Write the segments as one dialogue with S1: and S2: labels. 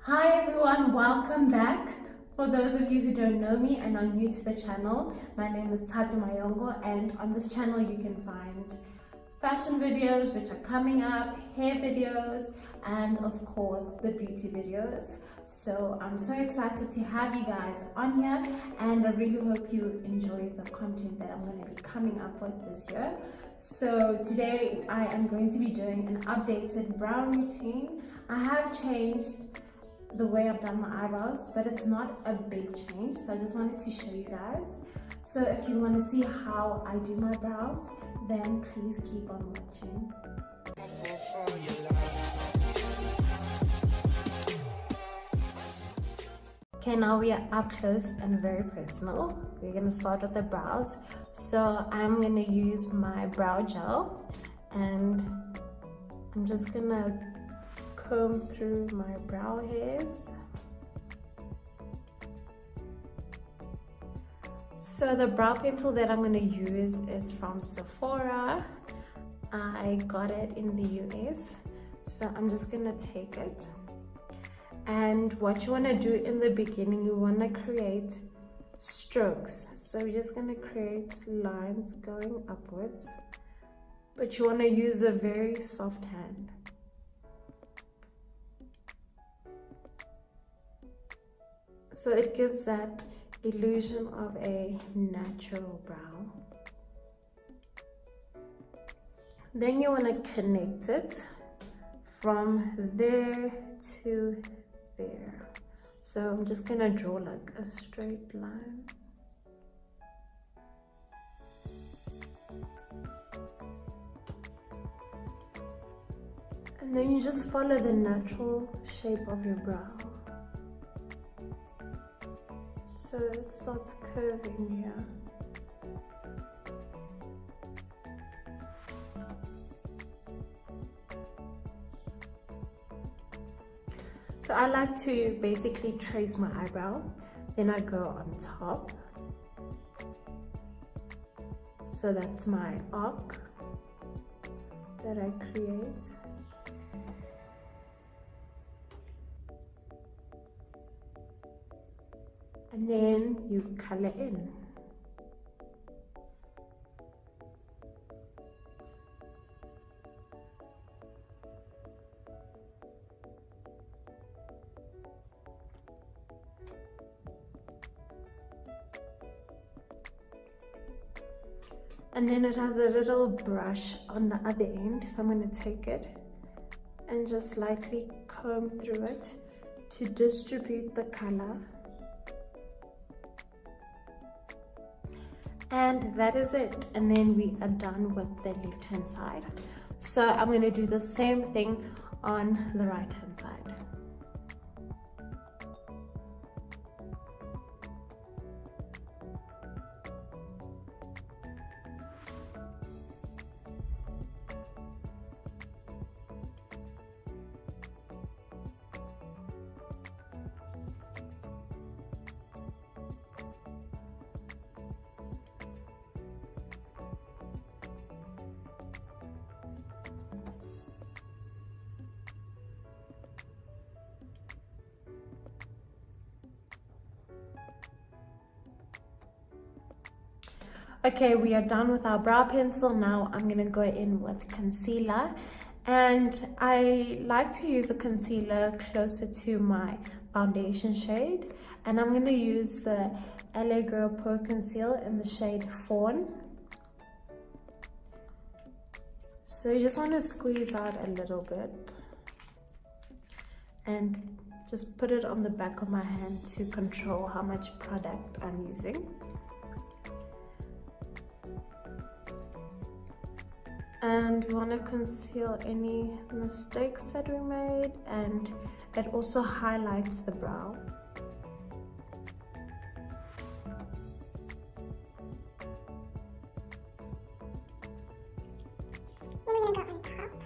S1: Hi everyone, welcome back. For those of you who don't know me and are new to the channel, my name is Thato Mayongo, and on this channel you can find fashion videos which are coming up, hair videos, and of course the beauty videos. So I'm so excited to have you guys on here, and I really hope you enjoy the content that I'm going to be coming up with this year. So today I am going to be doing an updated brow routine. I have changed the way I've done my eyebrows, but it's not a big change, so I just wanted to show you guys. So if you want to see how I do my brows, then please keep on watching. Okay, now we are up close and very personal. We're going to start with the brows. So I'm going to use my brow gel, and I'm just going to comb through my brow hairs. So the brow pencil that I'm going to use is from Sephora. I got it in the US. So I'm just going to take it. And what you want to do in the beginning, you want to create strokes. So we're just going to create lines going upwards. But you want to use a very soft hand. So it gives that illusion of a natural brow. Then you want to connect it from there to there. So I'm just going to draw like a straight line. And then you just follow the natural shape of your brow. So it starts curving here. So I like to basically trace my eyebrow, then I go on top. So that's my arc that I create. And then you color in. And then it has a little brush on the other end, so I'm going to take it and just lightly comb through it to distribute the color. And that is it, and then we are done with the left hand side. So I'm going to do the same thing on the right hand side. Okay, we are done with our brow pencil. Now I'm going to go in with concealer, and I like to use a concealer closer to my foundation shade, and I'm going to use the LA Girl Pro Conceal in the shade Fawn. So you just want to squeeze out a little bit and just put it on the back of my hand to control how much product I'm using. And we want to conceal any mistakes that we made, and it also highlights the brow.
S2: Then we're going to go on top.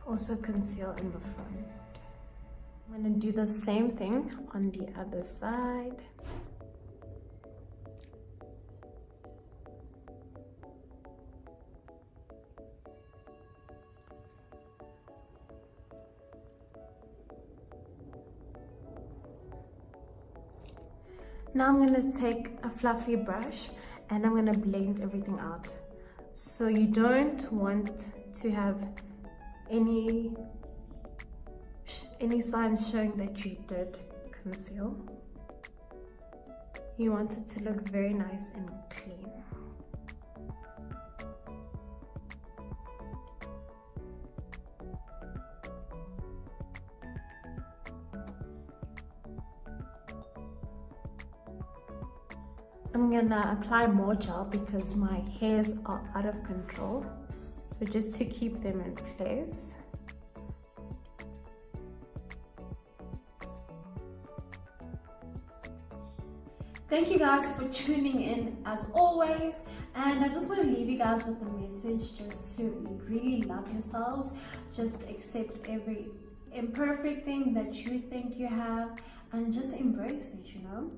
S1: Also conceal in the front. I'm going to do the same thing on the other side. Now I'm going to take a fluffy brush and I'm going to blend everything out. So you don't want to have any signs showing that you did conceal. You want it to look very nice and clean. I'm gonna apply more gel because my hairs are out of control. So just to keep them in place. Thank you guys for tuning in as always, and I just want to leave you guys with a message just to really love yourselves. Just accept every imperfect thing that you think you have and just embrace it, you know.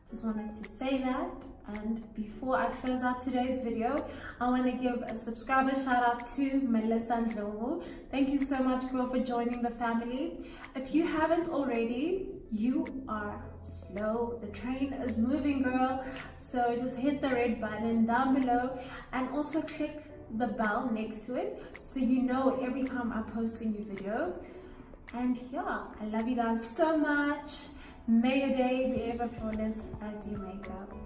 S1: Just wanted to say that. And before I close out today's video, I want to give a subscriber shout out to Melissa Ndlovu. Thank you so much, girl, for joining the family. If you haven't already, you are slow. The train is moving, girl. So just hit the red button down below and also click the bell next to it so you know every time I post a new video. And yeah, I love you guys so much. May your day be ever flawless as you make up.